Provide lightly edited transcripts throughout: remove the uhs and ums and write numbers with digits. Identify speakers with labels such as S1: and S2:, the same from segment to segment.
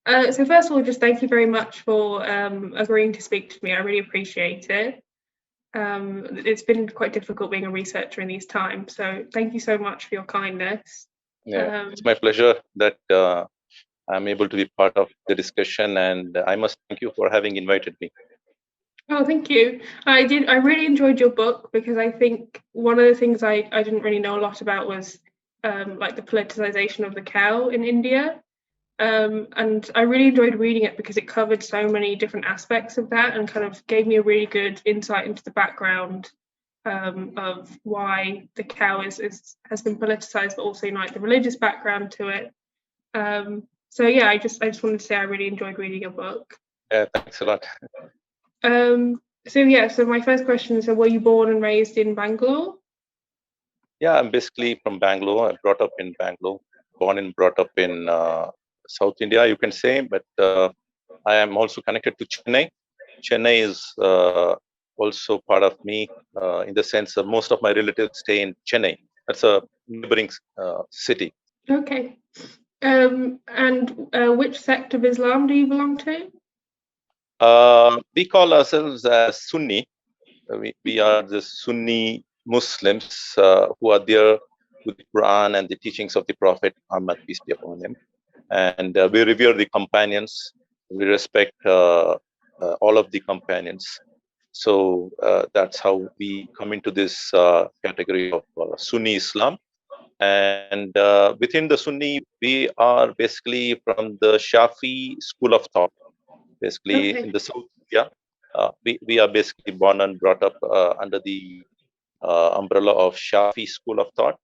S1: So first of all, just thank you very much for agreeing to speak to me. I really appreciate it. It's been quite difficult being a researcher in these times, so thank you so much for your kindness.
S2: Yeah, it's my pleasure that I'm able to be part of the discussion, and I must thank you for having invited me.
S1: Oh, thank you. I really enjoyed your book because I think one of the things I didn't really know a lot about was like the politicization of the cow in India. And I really enjoyed reading it because it covered so many different aspects of that and kind of gave me a really good insight into the background of why the cow has been politicized, but also like the religious background to it. So yeah, I just wanted to say I really enjoyed reading your book.
S2: Yeah, thanks a lot.
S1: So my first question is, were you born and raised in Bangalore?
S2: Yeah, I'm basically from Bangalore. I brought up in Bangalore, born and brought up in South India, you can say, but I am also connected to Chennai. Chennai is also part of me in the sense that most of my relatives stay in Chennai. That's a neighboring city.
S1: Okay. And which sect of Islam do you belong to?
S2: We call ourselves as Sunni. We are the Sunni Muslims who are there with the Quran and the teachings of the Prophet Muhammad, peace be upon him. And we revere the companions. We respect all of the companions. So that's how we come into this category of Sunni Islam. And within the Sunni, we are basically from the Shafi school of thought. Basically, in the South India, we are basically born and brought up under the umbrella of Shafi school of thought.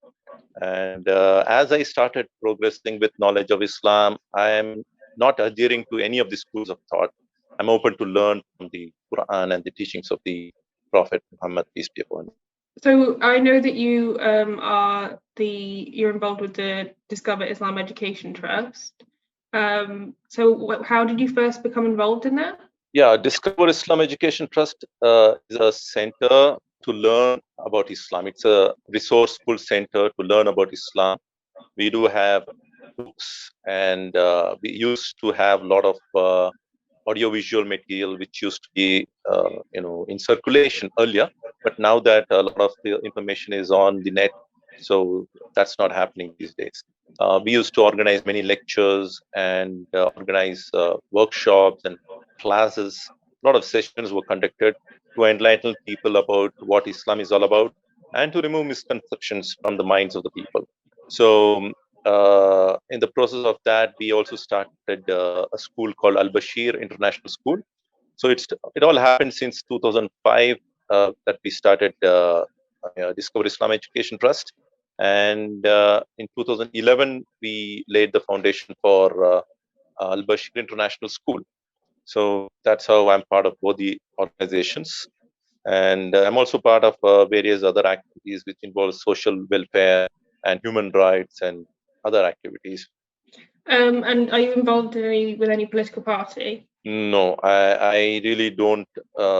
S2: And as I started progressing with knowledge of Islam, I am not adhering to any of the schools of thought. I'm open to learn from the Quran and the teachings of the Prophet Muhammad, peace be upon him.
S1: So I know that you're involved with the Discover Islam Education Trust. So how did you first become involved in that?
S2: Yeah, Discover Islam Education Trust is a center to learn about Islam. It's a resourceful center to learn about Islam. We do have books, and we used to have a lot of audiovisual material which used to be in circulation earlier, but now that a lot of the information is on the net, so that's not happening these days. We used to organize many lectures and organize workshops and classes. A lot of sessions were conducted to enlighten people about what Islam is all about and to remove misconceptions from the minds of the people. So in the process of that, we also started a school called Al-Bashir International School. So it all happened since 2005 that we started Discover Islam Education Trust. And in 2011, we laid the foundation for Al-Bashir International School. So that's how I'm part of both the organizations. And I'm also part of various other activities which involve social welfare and human rights and other activities.
S1: And are you involved with any political party?
S2: No, I really don't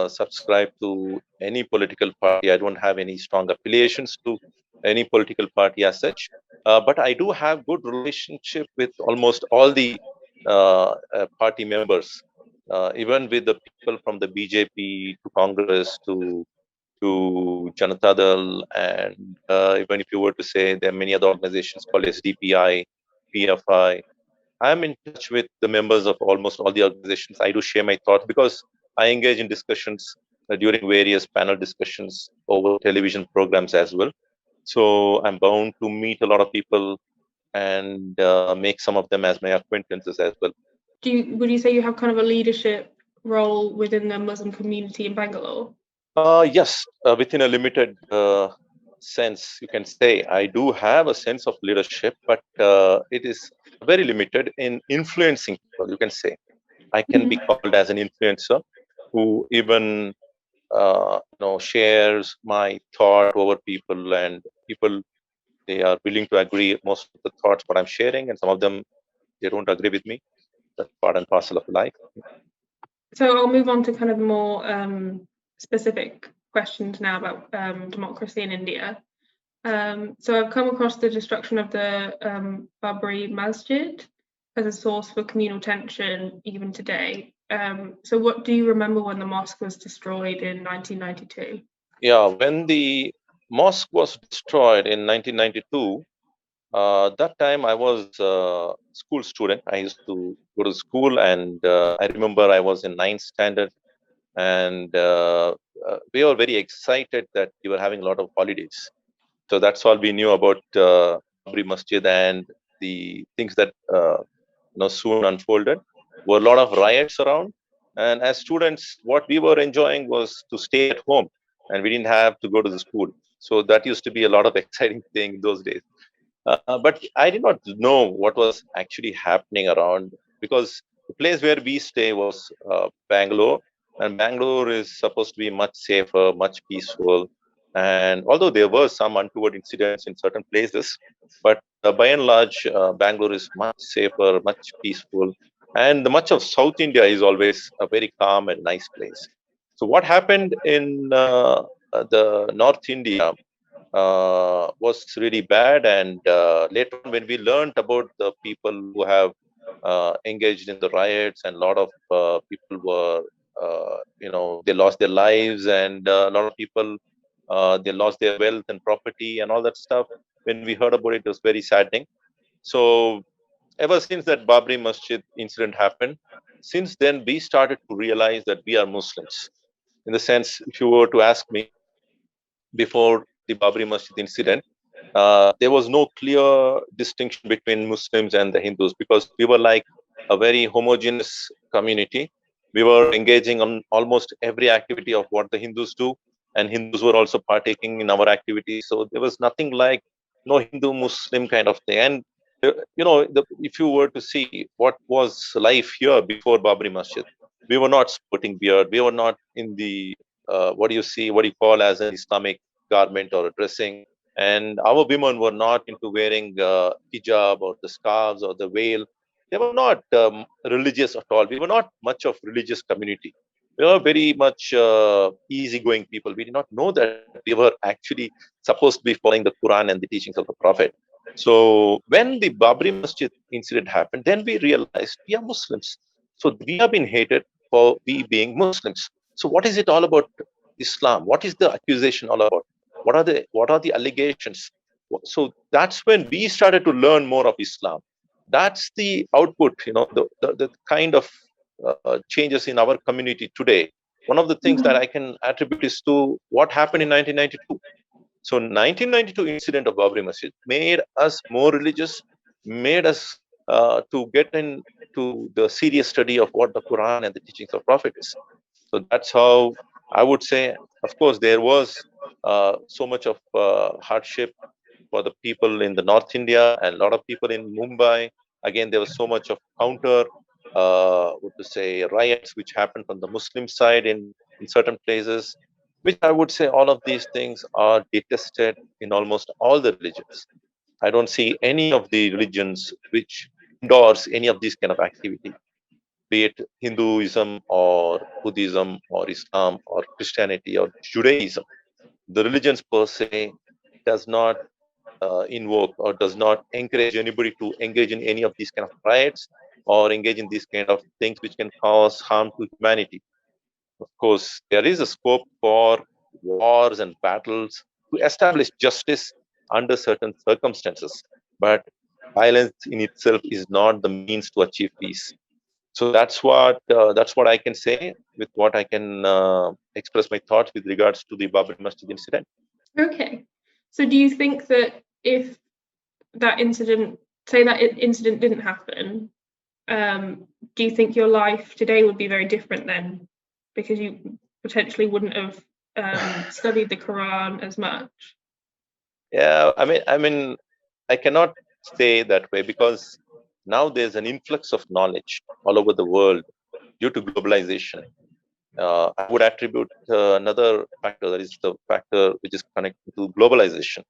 S2: subscribe to any political party. I don't have any strong affiliations to any political party as such. But I do have good relationship with almost all the party members, even with the people from the BJP to Congress to Janata Dal, and even if you were to say there are many other organizations called SDPI, PFI. I'm in touch with the members of almost all the organizations. I do share my thoughts because I engage in discussions during various panel discussions over television programs as well. So I'm bound to meet a lot of people and make some of them as my acquaintances as well.
S1: Would you say you have kind of a leadership role within the Muslim community in Bangalore?
S2: Yes, within a limited sense, you can say I do have a sense of leadership, but it is very limited in influencing people. You can say I can be called as an influencer who even shares my thought over people, and people, they are willing to agree most of the thoughts what I'm sharing, and some of them they don't agree with me. That's part and parcel of life.
S1: So I'll move on to kind of more specific questions now about democracy in India. So I've come across the destruction of the Babri Masjid. as a source for communal tension even today. So what do you remember when the mosque was destroyed in 1992?
S2: Yeah, when the mosque was destroyed in 1992, that time I was a school student. I used to go to school, and I remember I was in ninth standard, and we were very excited that we were having a lot of holidays. So that's all we knew about Babri Masjid, and the things that soon unfolded were a lot of riots around. And as students, what we were enjoying was to stay at home, and we didn't have to go to the school. So that used to be a lot of exciting thing those days. But I did not know what was actually happening around, because the place where we stay was Bangalore, and Bangalore is supposed to be much safer, much peaceful. And although there were some untoward incidents in certain places, but by and large, Bangalore is much safer, much peaceful, and the much of South India is always a very calm and nice place. So what happened in the North India was really bad. And later on, when we learned about the people who have engaged in the riots, and a lot of people were, they lost their lives, and a lot of people, they lost their wealth and property and all that stuff. When we heard about it, it was very saddening. So ever since that Babri Masjid incident happened, since then we started to realize that we are Muslims. In the sense, if you were to ask me, before the Babri Masjid incident, there was no clear distinction between Muslims and the Hindus, because we were like a very homogeneous community. We were engaging on almost every activity of what the Hindus do, and Hindus were also partaking in our activities. So there was nothing like no Hindu Muslim kind of thing. And if you were to see what was life here before Babri Masjid, we were not sporting beard. We were not in the what do you call as an Islamic garment or a dressing. And our women were not into wearing hijab or the scarves or the veil. They were not religious at all. We were not much of religious community. We were very much easygoing people. We did not know that we were actually supposed to be following the Quran and the teachings of the Prophet. So when the Babri Masjid incident happened, then we realized we are Muslims. So we have been hated for we being Muslims. So what is it all about Islam? What is the accusation all about? What are the allegations? So that's when we started to learn more of Islam. That's the output, the kind of changes in our community today. One of the things that I can attribute is to what happened in 1992. So 1992 incident of Babri Masjid made us more religious, made us to get into the serious study of what the Quran and the teachings of Prophet is. So that's how I would say. Of course, there was so much of hardship for the people in the North India and a lot of people in Mumbai. Again, there was so much of counter, what to say, riots which happened on the Muslim side in certain places, which I would say all of these things are detested in almost all the religions. I don't see any of the religions which endorse any of these kind of activity, be it Hinduism or Buddhism or Islam or Christianity or Judaism. The religions per se does not invoke or does not encourage anybody to engage in any of these kind of riots or engage in these kind of things which can cause harm to humanity. Of course, there is a scope for wars and battles to establish justice under certain circumstances, but violence in itself is not the means to achieve peace. So that's what I can say, with what I can express my thoughts with regards to the Babri Masjid incident.
S1: Okay. So do you think that if that incident didn't happen, do you think your life today would be very different then? Because you potentially wouldn't have studied the Quran as much.
S2: Yeah, I mean, I cannot say that way, because now there's an influx of knowledge all over the world due to globalization. I would attribute another factor, that is the factor which is connected to globalization.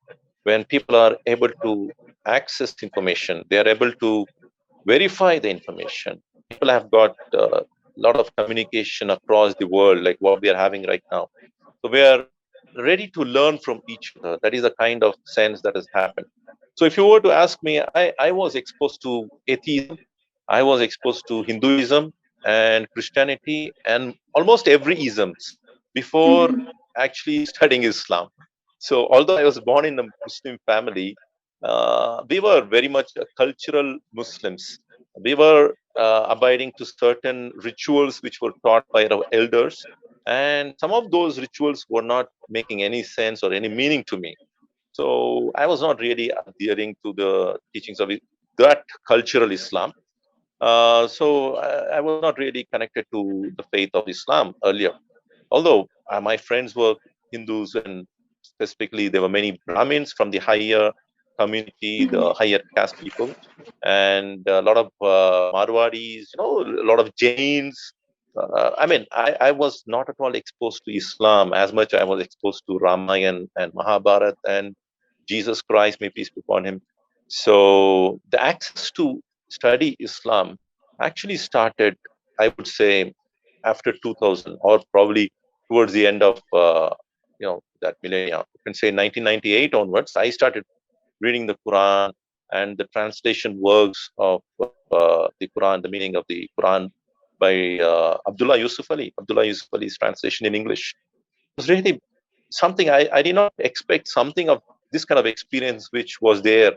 S2: When people are able to access information, they are able to verify the information. People have got a lot of communication across the world, like what we are having right now. So we are ready to learn from each other. That is the kind of sense that has happened. So if you were to ask me, I was exposed to atheism I was exposed to Hinduism and Christianity and almost every isms before actually studying Islam. So although I was born in a Muslim family, we were very much cultural Muslims. We were abiding to certain rituals which were taught by our elders, and some of those rituals were not making any sense or any meaning to me. So I was not really adhering to the teachings of that cultural Islam. So I was not really connected to the faith of Islam earlier. Although my friends were Hindus, and specifically there were many Brahmins from the higher community, the higher caste people, and a lot of Marwadis, a lot of Jains. I was not at all exposed to Islam as much I was exposed to Ramayana and Mahabharata and Jesus Christ, may peace be upon him. So the access to study Islam actually started, I would say, after 2000, or probably towards the end of that millennia. You can say 1998 onwards. I started reading the Quran and the translation works of the Quran, the meaning of the Quran by Abdullah Yusuf Ali. Abdullah Yusuf Ali's translation in English was really something I did not expect something of this kind of experience which was there.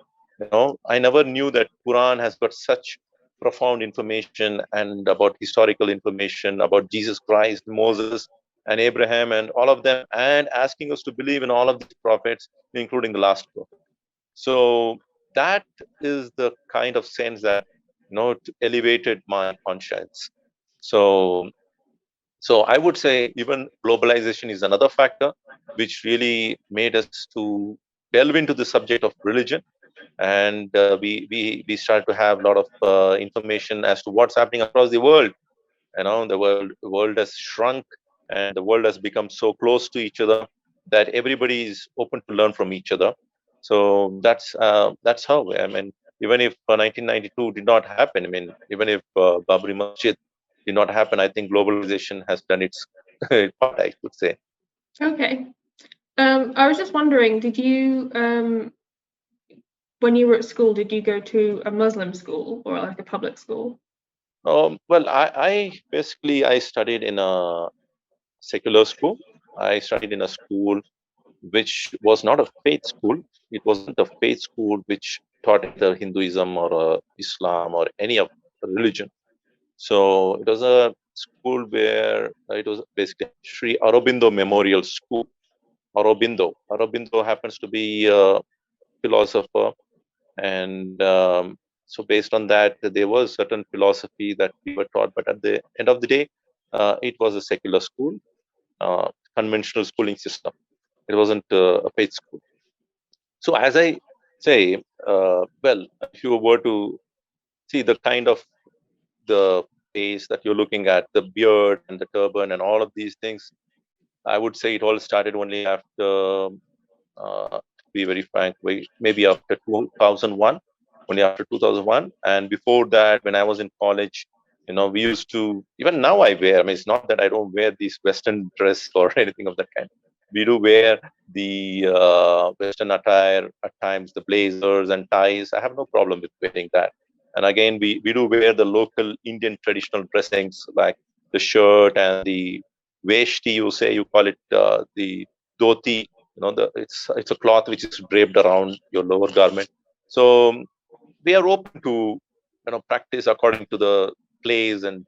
S2: I never knew that Quran has got such profound information and about historical information about Jesus Christ, Moses, and Abraham, and all of them, and asking us to believe in all of these prophets, including the last prophet. So that is the kind of sense that elevated my conscience. So so I would say even globalization is another factor which really made us to delve into the subject of religion, and we started to have a lot of information as to what's happening across the world. The world has shrunk, and the world has become so close to each other that everybody is open to learn from each other. So that's how. I mean, even if 1992 did not happen, I mean, even if Babri Masjid did not happen, I think globalization has done its part, I would say.
S1: Okay. I was just wondering, did you, when you were at school, did you go to a Muslim school or like a public school?
S2: Well, I studied in a secular school. I studied in a school which was not a faith school. It wasn't a faith school which taught either Hinduism or Islam or any of religion. So it was a school where it was basically Sri Aurobindo Memorial School. Aurobindo happens to be a philosopher, and so based on that, there was certain philosophy that we were taught. But at the end of the day, it was a secular school, conventional schooling system. It wasn't a faith school. So as I say, well, if you were to see the kind of the face that you're looking at, the beard and the turban and all of these things, I would say it all started only after, to be very frank, maybe after 2001, only after 2001. And before that, when I was in college, we used to, even now I wear, I mean, it's not that I don't wear these Western dress or anything of that kind. We do wear the Western attire at times, the blazers and ties. I have no problem with wearing that. And again, we do wear the local Indian traditional dressings like the shirt and the veshti, you call it the dhoti. It's a cloth which is draped around your lower garment. So we are open to practice according to the place and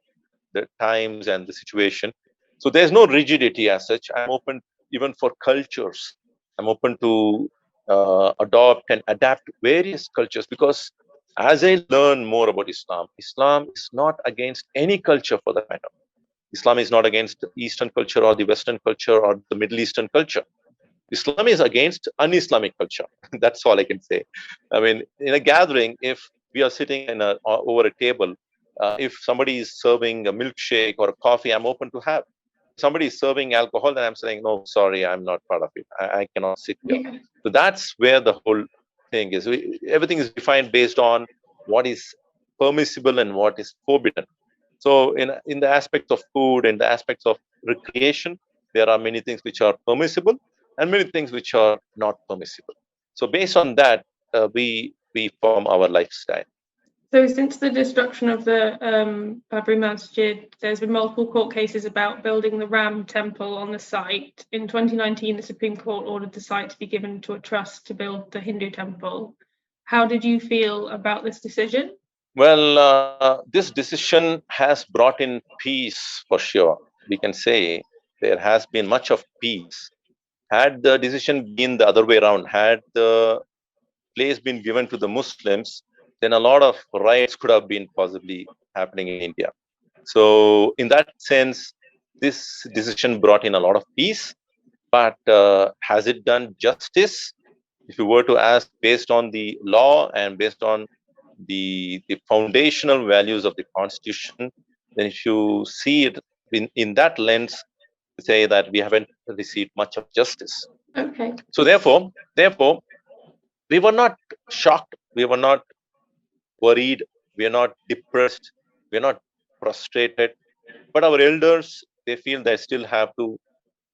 S2: the times and the situation. So there's no rigidity as such. I'm open even for cultures. I'm open to adopt and adapt various cultures, because as I learn more about Islam, Islam is not against any culture for that matter. Islam is not against the Eastern culture or the Western culture or the Middle Eastern culture. Islam is against un-Islamic culture. That's all I can say. I mean, in a gathering, if we are sitting over a table, if somebody is serving a milkshake or a coffee, I'm open to have. Somebody is serving alcohol, then I'm saying, no, sorry, I'm not part of it. I cannot sit here.
S1: Yeah.
S2: So that's where the whole thing is. Everything is defined based on what is permissible and what is forbidden. So in the aspects of food, in the aspects of recreation, there are many things which are permissible and many things which are not permissible. So based on that, we form our lifestyle.
S1: So since the destruction of the Babri Masjid, there's been multiple court cases about building the Ram temple on the site. In 2019, the Supreme Court ordered the site to be given to a trust to build the Hindu temple. How did you feel about this decision?
S2: Well, this decision has brought in peace for sure. We can say there has been much of peace. Had the decision been the other way around, had the place been given to the Muslims, then a lot of riots could have been possibly happening in India. So, in that sense, this decision brought in a lot of peace. But has it done justice? If you were to ask based on the law and based on the foundational values of the Constitution, then if you see it in that lens, say that we haven't received much of justice.
S1: Okay.
S2: So therefore, we were not shocked, we were not worried, we are not depressed, we are not frustrated. But our elders, they feel they still have to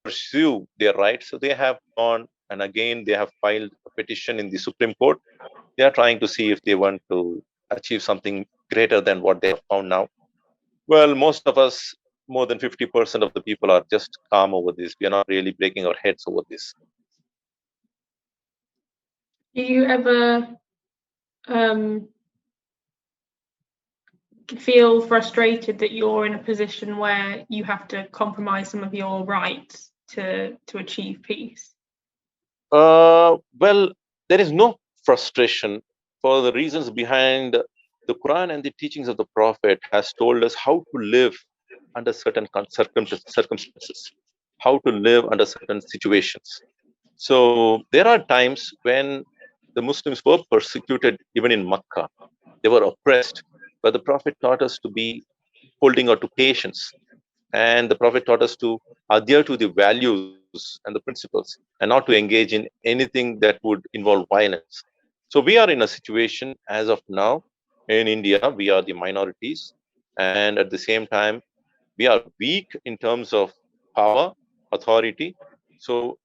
S2: pursue their rights. So they have gone and again they have filed a petition in the Supreme Court. They are trying to see if they want to achieve something greater than what they have found now. Well, most of us, more than 50% of the people are just calm over this. We are not really breaking our heads over this.
S1: Do you ever feel frustrated that you're in a position where you have to compromise some of your rights to achieve peace?
S2: Well, there is no frustration for the reasons behind the Quran and the teachings of the Prophet has told us how to live under certain circumstances, how to live under certain situations. So there are times when the Muslims were persecuted, even in Makkah. They were oppressed, but the Prophet taught us to be holding out to patience. And the Prophet taught us to adhere to the values and the principles and not to engage in anything that would involve violence. So we are in a situation as of now in India, we are the minorities. And at the same time, we are weak in terms of power, authority. So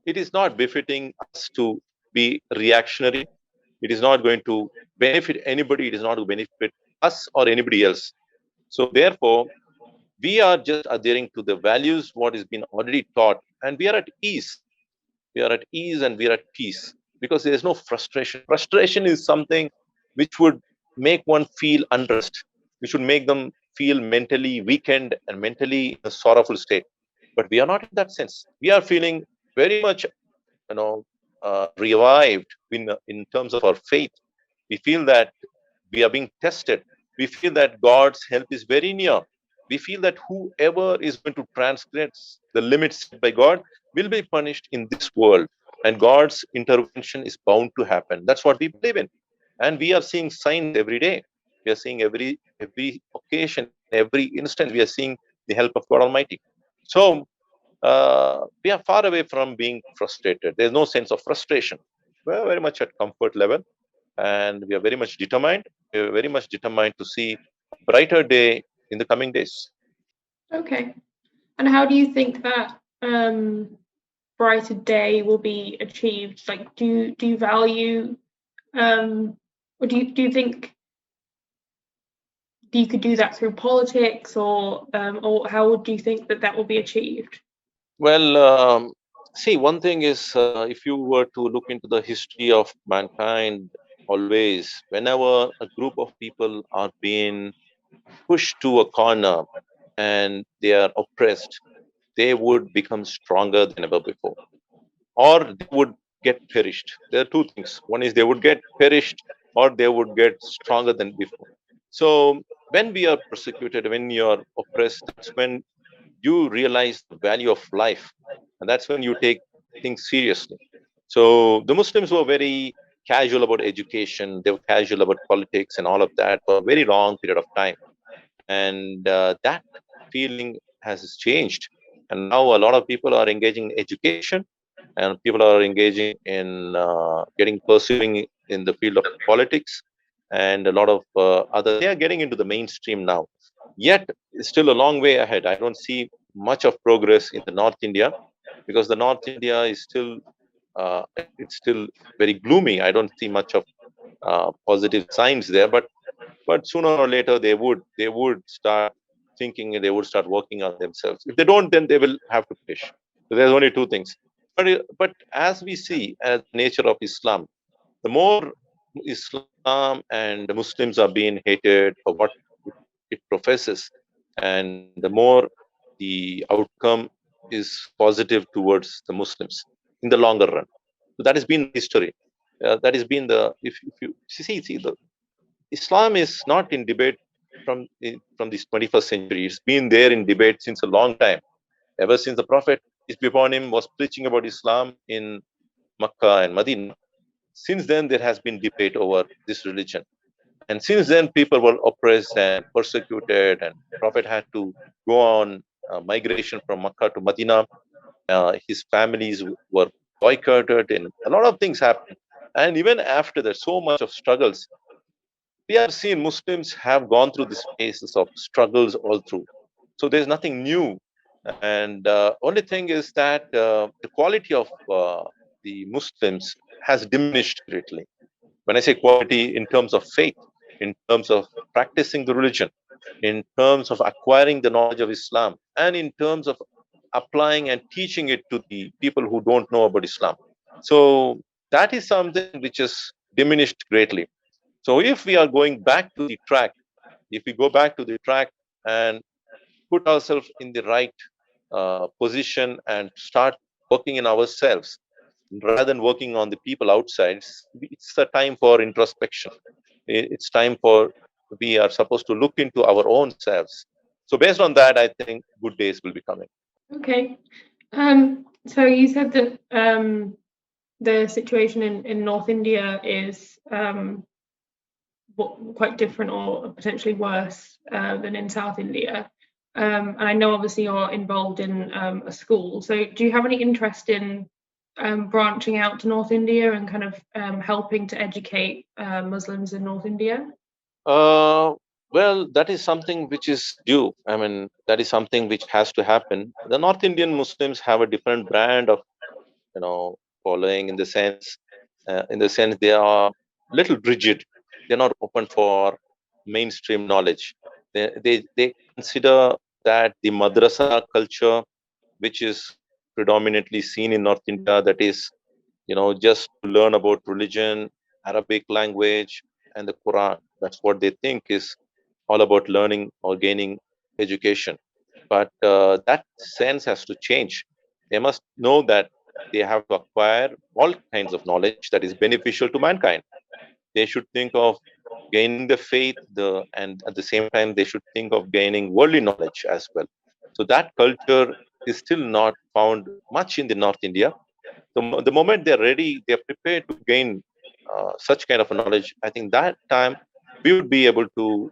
S2: it is not befitting us to be reactionary. It is not going to benefit anybody. It is not going to benefit us or anybody else. So therefore, we are just adhering to the values what has been already taught, and we are at ease. We are at ease and we are at peace because there is no frustration. Frustration is something which would make one feel unrest, which would make them feel mentally weakened and mentally in a sorrowful state. But we are not in that sense. We are feeling very much, revived in terms of our faith. We feel that we are being tested. We feel that God's help is very near. We feel that whoever is going to transgress the limits set by God will be punished in this world, and God's intervention is bound to happen. That's what we believe in, and we are seeing signs every day. We are seeing every occasion, every instant. We are seeing the help of God Almighty. So we are far away from being frustrated. There's no sense of frustration. We're very much at comfort level, and we are very much determined. We are very much determined to see a brighter day in the coming days.
S1: Okay. And how do you think that brighter day will be achieved? Like, do you value, or do you think you could do that through politics, or how do you think that will be achieved?
S2: Well, see, one thing is, if you were to look into the history of mankind, always, whenever a group of people are being pushed to a corner and they are oppressed, they would become stronger than ever before, or they would get perished. There are two things. One is they would get perished, or they would get stronger than before. So when we are persecuted, when you are oppressed, that's when you realize the value of life, and that's when you take things seriously. So the Muslims were very casual about education, they were casual about politics and all of that for a very long period of time, and that feeling has changed, and now a lot of people are engaging in education, and people are engaging in pursuing in the field of politics, and a lot of other, they are getting into the mainstream now. Yet it's still a long way ahead. I don't see much of progress in the North India, because the North India is still it's still very gloomy. I don't see much of positive signs there. But but sooner or later they would start thinking, and they would start working on themselves. If they don't, then they will have to perish. So there's only two things. But as we see, as the nature of Islam, the more Islam and the Muslims are being hated for what it professes, and the more the outcome is positive towards the Muslims in the longer run. So that has been history. That has been the, if you see the Islam is not in debate from this 21st century. It's been there in debate since a long time. Ever since the Prophet, peace be upon him, was preaching about Islam in Makkah and Medina. Since then, there has been debate over this religion. And since then, people were oppressed and persecuted, and Prophet had to go on migration from Makkah to Medina. His families were boycotted, and a lot of things happened. And even after that, so much of struggles, we have seen Muslims have gone through these phases of struggles all through. So there's nothing new. And only thing is that the quality of the Muslims has diminished greatly. When I say quality, in terms of faith, in terms of practicing the religion, in terms of acquiring the knowledge of Islam, and in terms of applying and teaching it to the people who don't know about Islam. So that is something which is diminished greatly. So if we are going back to the track, if we go back to the track and put ourselves in the right position and start working in ourselves rather than working on the people outside, it's a time for introspection. It's time for, we are supposed to look into our own selves. So based on that, I think good days will be coming.
S1: Okay. So you said that the situation in North India is quite different or potentially worse than in South India. And I know obviously you're involved in a school. So do you have any interest in branching out to North India and kind of helping to educate Muslims in North India?
S2: Well, that is something which is due. I mean, that is something which has to happen. The North Indian Muslims have a different brand of, following, in the sense they are little rigid. They're not open for mainstream knowledge. They consider that the madrasa culture, which is predominantly seen in North India, that is, just to learn about religion, Arabic language, and the Quran. That's what they think is all about learning or gaining education. But that sense has to change. They must know that they have to acquire all kinds of knowledge that is beneficial to mankind. They should think of gaining the faith, and at the same time, they should think of gaining worldly knowledge as well. So that culture is still not found much in the North India. The moment they're ready, they're prepared to gain such kind of a knowledge. I think that time we would be able to,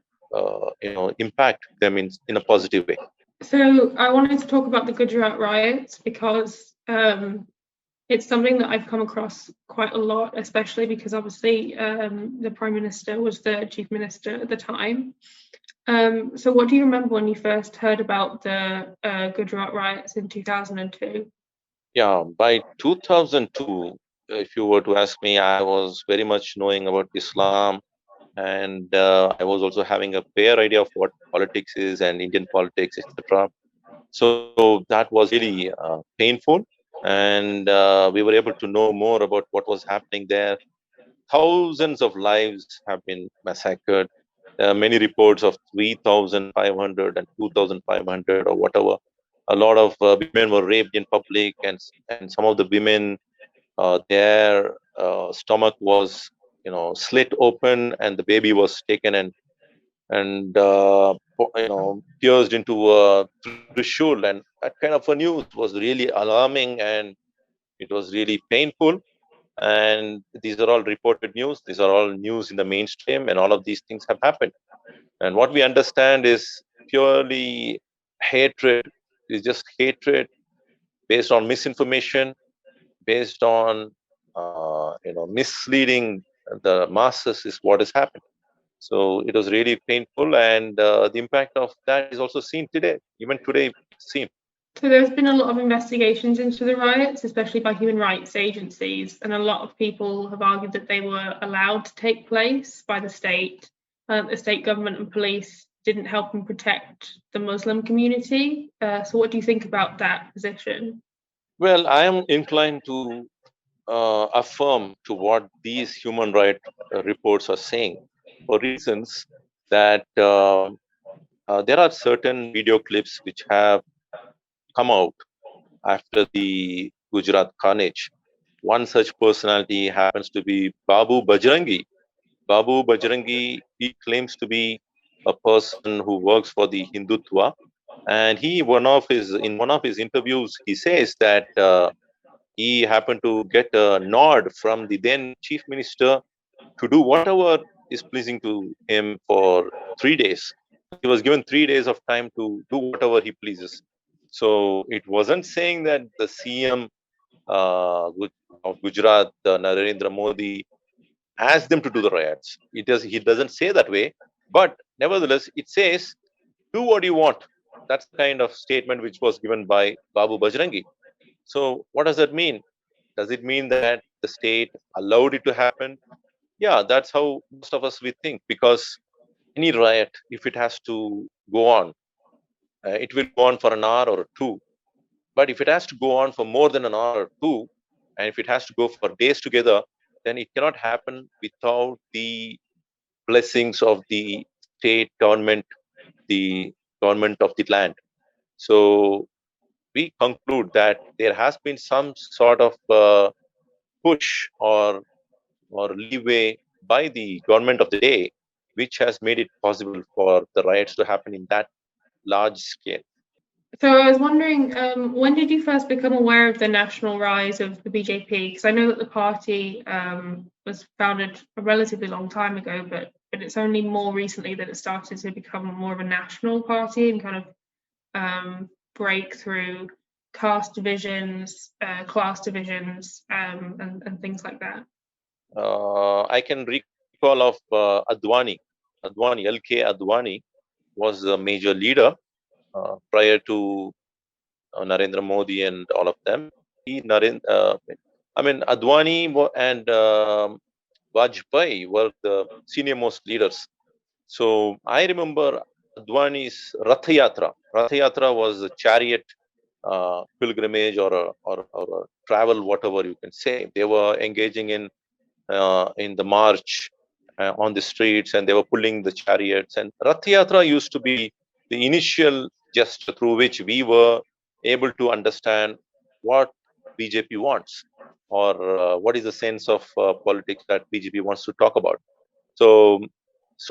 S2: impact them in a positive way.
S1: So I wanted to talk about the Gujarat riots because it's something that I've come across quite a lot, especially because obviously the Prime Minister was the Chief Minister at the time. So what do you remember when you first heard about the Gujarat riots in 2002?
S2: Yeah, by 2002, if you were to ask me, I was very much knowing about Islam, and I was also having a fair idea of what politics is and Indian politics, etc. So that was really painful, and we were able to know more about what was happening there. Thousands of lives have been massacred. Many reports of 3,500 and 2,500 or whatever. A lot of women were raped in public, and some of the women, their stomach was, slit open, and the baby was taken and pierced into a trishul, and that kind of a news was really alarming, and it was really painful. And these are all reported news. These are all news in the mainstream, and all of these things have happened. And what we understand is purely hatred. Is just hatred based on misinformation, based on misleading the masses is what has happened. So it was really painful, and the impact of that is also seen today. Even today, seen.
S1: So there's been a lot of investigations into the riots, especially by human rights agencies, and a lot of people have argued that they were allowed to take place by the state. the state government and police didn't help and protect the Muslim community. So what do you think about that position?
S2: Well, I am inclined to affirm to what these human rights reports are saying, for reasons that there are certain video clips which have come out after the Gujarat carnage. One such personality happens to be Babu Bajrangi. Babu Bajrangi, he claims to be a person who works for the Hindutva, and in one of his interviews, he says that he happened to get a nod from the then chief minister to do whatever is pleasing to him for 3 days. He was given 3 days of time to do whatever he pleases. So it wasn't saying that the CM of Gujarat, Narendra Modi, asked them to do the riots. He doesn't say that way, but nevertheless, it says, "Do what you want." That's the kind of statement which was given by Babu Bajrangi. So what does that mean? Does it mean that the state allowed it to happen? Yeah, that's how most of us we think, because any riot, if it has to go on, it will go on for an hour or two. But if it has to go on for more than an hour or two, and if it has to go for days together, then it cannot happen without the blessings of the state government, the government of the land. So we conclude that there has been some sort of push or leeway by the government of the day, which has made it possible for the riots to happen in that large scale.
S1: So I was wondering, when did you first become aware of the national rise of the BJP? Because I know that the party was founded a relatively long time ago, but it's only more recently that it started to become more of a national party and kind of break through caste divisions, class divisions, and things like that.
S2: I can recall of Advani. L.K. Advani was a major leader prior to Narendra Modi and all of them. Advani and Vajpayee were the senior most leaders. So I remember Advani's Rath Yatra. Rath Yatra was a chariot pilgrimage or a travel, whatever you can say. They were engaging in the march on the streets, and they were pulling the chariots. And Rath Yatra used to be the initial gesture through which we were able to understand what BJP wants, or what is the sense of politics that BJP wants to talk about. So,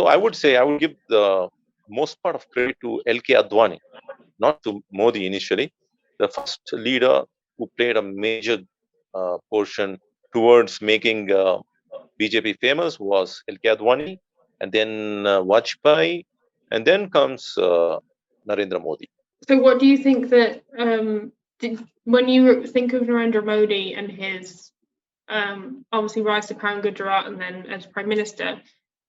S2: I would say I would give the most part of credit to L.K. Advani, not to Modi initially. The first leader who played a major portion towards making BJP famous was L.K. Advani, and then Vajpayee, and then comes Narendra Modi.
S1: So what do you think that, when you think of Narendra Modi and his obviously rise to power in Gujarat and then as Prime Minister,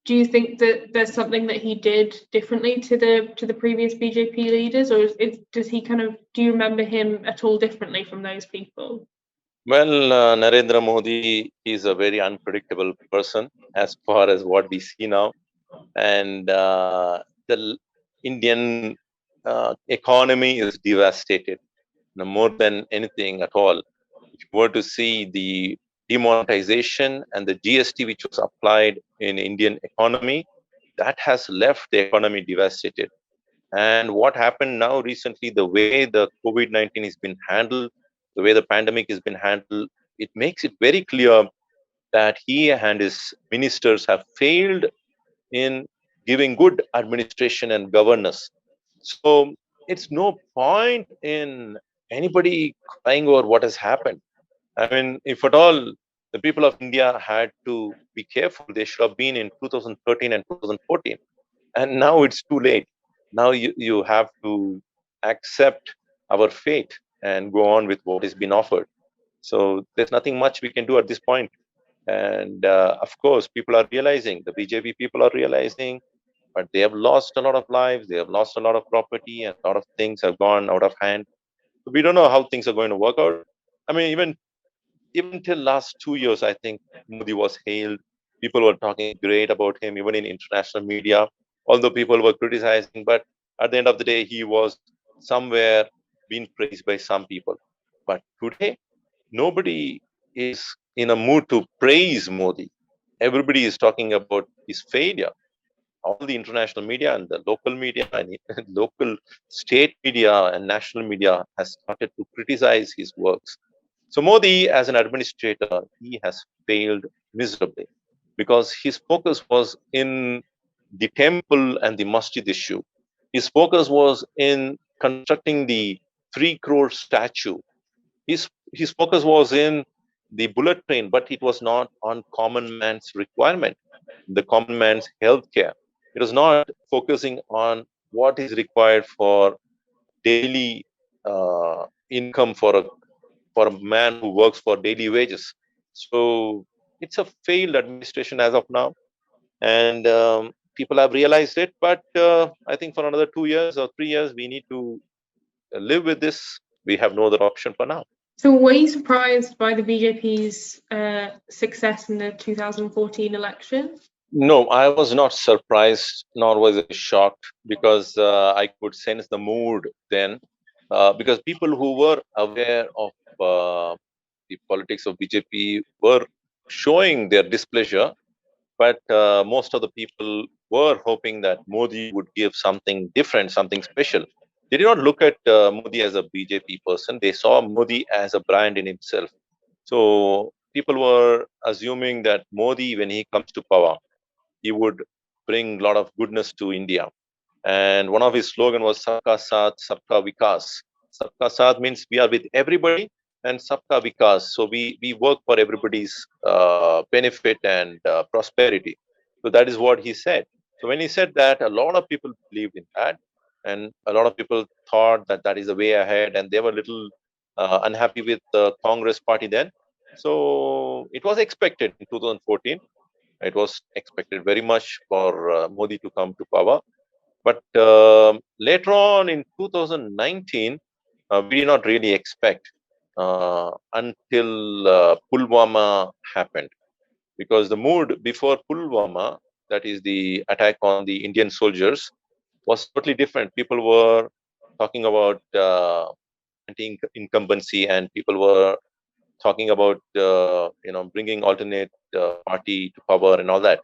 S1: do you think that there's something that he did differently to the previous BJP leaders, or do you remember him at all differently from those people?
S2: Well, Narendra Modi is a very unpredictable person as far as what we see now, and the Indian economy is devastated, more than anything at all. If you were to see the demonetization and the GST which was applied in Indian economy, that has left the economy devastated. And what happened now recently, the way the COVID-19 has been handled, the way the pandemic has been handled, it makes it very clear that he and his ministers have failed in giving good administration and governance. So it's no point in anybody crying over what has happened. I mean, if at all the people of India had to be careful, they should have been in 2013 and 2014. And now it's too late. Now you have to accept our fate and go on with what has been offered. So there's nothing much we can do at this point. And of course, people are realizing, the BJP people are realizing, but they have lost a lot of lives, they have lost a lot of property, and a lot of things have gone out of hand. So we don't know how things are going to work out. I mean, even till last 2 years, I think Modi was hailed People were talking great about him, even in international media, although people were criticizing. But at the end of the day, he was somewhere being praised by some people. But today, nobody is in a mood to praise Modi. Everybody is talking about his failure. All the international media and the local media and local state media and national media has started to criticize his works. So Modi, as an administrator, he has failed miserably because his focus was in the temple and the masjid issue. His focus was in constructing the 3 crore statue. His focus was in the bullet train, but it was not on common man's requirement, the common man's healthcare. It was not focusing on what is required for daily income for a man who works for daily wages. So it's a failed administration as of now, and people have realized it. But I think for another 2 years or 3 years, we need to live with this. We have no other option for now.
S1: So were you surprised by the BJP's success in the 2014 election?
S2: No, I was not surprised, nor was I shocked, because I could sense the mood then. Because people who were aware of the politics of BJP were showing their displeasure, but most of the people were hoping that Modi would give something different, something special. They did not look at Modi as a BJP person. They saw Modi as a brand in himself. So people were assuming that Modi, when he comes to power, he would bring a lot of goodness to India. And one of his slogan was Sabka Saath, Sabka Vikas. Sabka Saath means we are with everybody, and Sabka Vikas. So we work for everybody's benefit and prosperity. So that is what he said. So when he said that, a lot of people believed in that, and a lot of people thought that that is the way ahead, and they were a little unhappy with the Congress party then. So it was expected in 2014. It was expected very much for Modi to come to power. But later on in 2019, we did not really expect until Pulwama happened. Because the mood before Pulwama, that is the attack on the Indian soldiers, was totally different. People were talking about anti-incumbency, and people were talking about bringing alternate party to power and all that.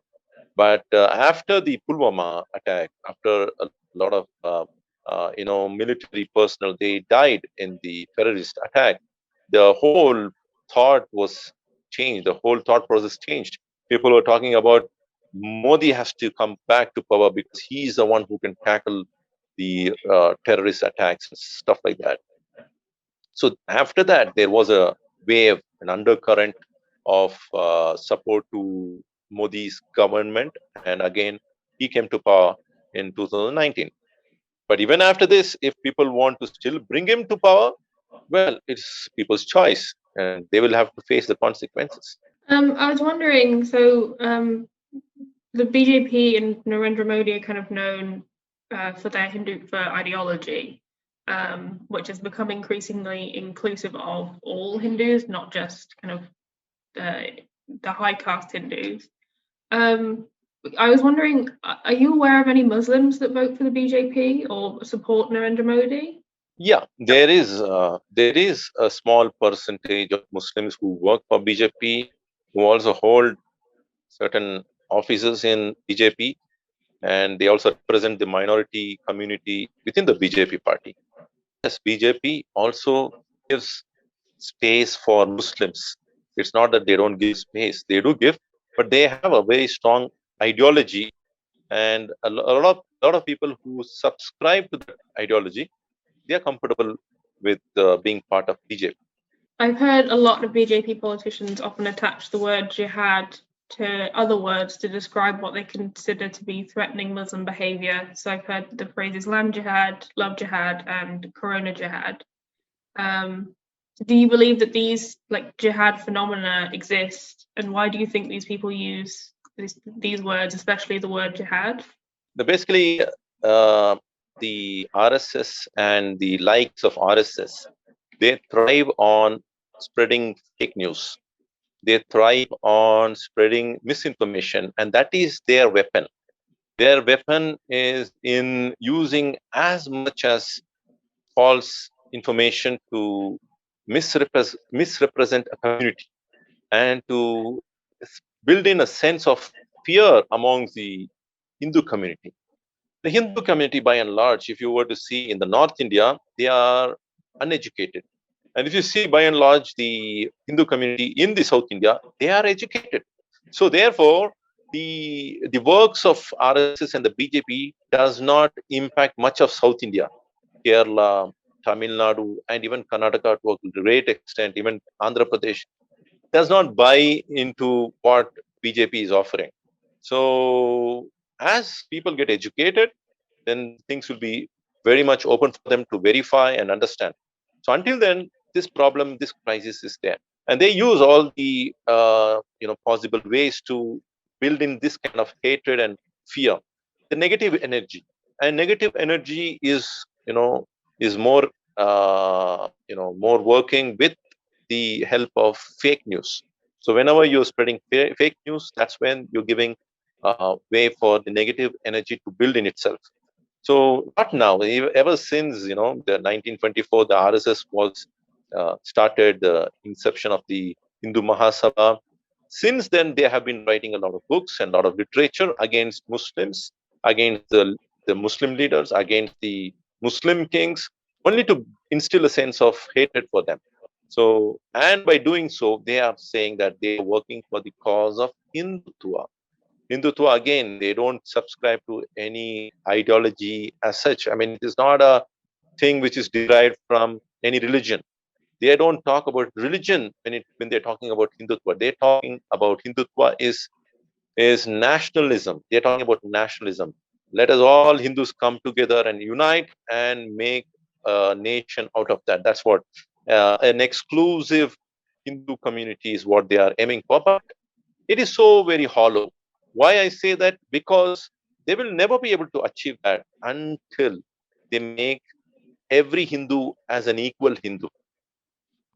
S2: But after the Pulwama attack, after a lot of military personnel they died in the terrorist attack, the whole thought was changed. The whole thought process changed. People were talking about Modi has to come back to power because he's the one who can tackle the terrorist attacks and stuff like that. So after that, there was a wave, an undercurrent of support to Modi's government, and again he came to power in 2019. But even after this, if people want to still bring him to power, well, it's people's choice, and they will have to face the consequences.
S1: I was wondering, so the BJP and Narendra Modi are kind of known for their Hindu ideology, which has become increasingly inclusive of all Hindus, not just kind of the high caste Hindus. I was wondering, are you aware of any Muslims that vote for the BJP or support Narendra Modi?
S2: Yeah, there is a small percentage of Muslims who work for BJP, who also hold certain offices in BJP, and they also represent the minority community within the BJP party. Yes, BJP also gives space for Muslims. It's not that they don't give space; they do give, but they have a very strong ideology, and a lot of people who subscribe to that ideology, they are comfortable with being part of BJP.
S1: I've heard a lot of BJP politicians often attach the word jihad to other words to describe what they consider to be threatening Muslim behavior. So I've heard the phrases land jihad, love jihad, and corona jihad. Do you believe that these like jihad phenomena exist, and why do you think these people use these words, especially the word jihad?
S2: Basically, the RSS and the likes of RSS, they thrive on spreading fake news. They thrive on spreading misinformation, and that is their weapon. Their weapon is in using as much as false information to misrepresent a community and to build in a sense of fear among the Hindu community. The Hindu community, by and large, if you were to see in the North India, they are uneducated. And if you see, by and large, the Hindu community in the South India, they are educated. So therefore, the works of RSS and the BJP does not impact much of South India, Kerala, Tamil Nadu, and even Karnataka to a great extent, even Andhra Pradesh does not buy into what BJP is offering. So as people get educated, then things will be very much open for them to verify and understand. So until then, this problem, this crisis is there, and they use all the possible ways to build in this kind of hatred and fear, the negative energy, and negative energy is more more working with the help of fake news. So whenever you're spreading fake news, that's when you're giving way for the negative energy to build in itself. So not now, ever since the 1924, the RSS was started, the inception of the Hindu Mahasabha. Since then, they have been writing a lot of books and a lot of literature against Muslims, against the Muslim leaders, against the Muslim kings, only to instill a sense of hatred for them. So, and by doing so, they are saying that they are working for the cause of Hindutva. Hindutva, again, they don't subscribe to any ideology as such. I mean, it is not a thing which is derived from any religion. They don't talk about religion when they're talking about Hindutva. They're talking about Hindutva is nationalism. They're talking about nationalism. Let us all Hindus come together and unite and make a nation out of that. That's what an exclusive Hindu community is what they are aiming for. But it is so very hollow. Why I say that? Because they will never be able to achieve that until they make every Hindu as an equal Hindu.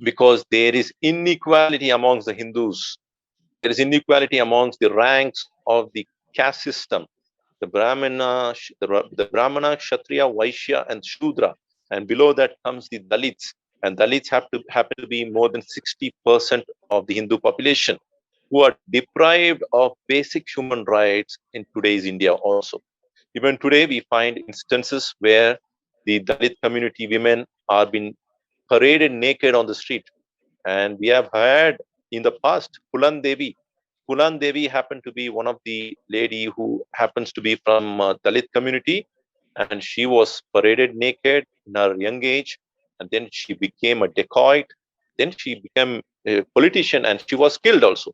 S2: Because there is inequality amongst the Hindus. There is inequality amongst the ranks of the caste system. The Brahmana, Kshatriya, Vaishya, and Shudra. And below that comes the Dalits. And Dalits happen to be more than 60% of the Hindu population, who are deprived of basic human rights in today's India also. Even today, we find instances where the Dalit community women are being paraded naked on the street. And we have had in the past, Pulan Devi. Pulan Devi happened to be one of the lady who happens to be from Dalit community. And she was paraded naked in her young age. And then she became a dacoit. Then she became a politician and she was killed also.